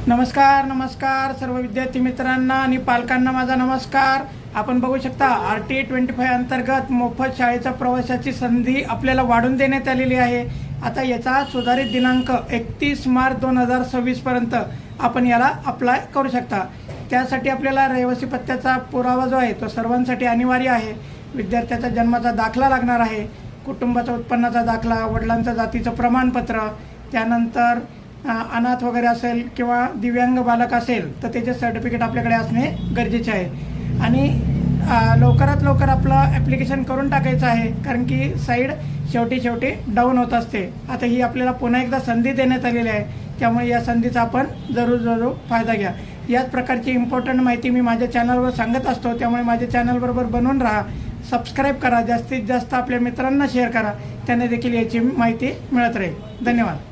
नमस्कार सर्व विद्यार्थी मित्रांना आणि पालकांना माझा नमस्कार। आपण बघू शकता RTA25 अंतर्गत मोफत शाळेचा प्रवासाची संधी आपल्याला वाढवून देण्यात आलेली आहे। आता याचा सुधारित दिनांक 31 मार्च 2026 पर्यंत आपण याला अप्लाय करू शकता। त्यासाठी आपल्याला रहिवासी पत्त्याचा पुरावा जो आहे तो सर्वांसाठी अनिवार्य आहे। विद्यार्थ्याचा जन्माचा दाखला लागणार आहे, कुटुंबाचा उत्पन्नाचा दाखला, वडिलांचं जातीचं प्रमाणपत्र, त्यानंतर अनाथ वगैरे असेल किंवा दिव्यांग बालक असेल तर त्याचे सर्टिफिकेट आपल्याकडे असणे गरजेचे आहे। आणि लवकरात लवकर आपलं ॲप्लिकेशन करून टाकायचं आहे, कारण की साईड शेवटी डाऊन होत असते। आता ही आपल्याला पुन्हा एकदा संधी देण्यात आलेली आहे, त्यामुळे या संधीचा आपण जरूर फायदा घ्या। याच प्रकारची इम्पॉर्टंट माहिती मी माझ्या चॅनलवर सांगत असतो, त्यामुळे माझ्या चॅनलबरोबर बनवून राहा, सबस्क्राईब करा, जास्तीत जास्त आपल्या मित्रांना शेअर करा, त्यांना देखील याची माहिती मिळत राहील। धन्यवाद।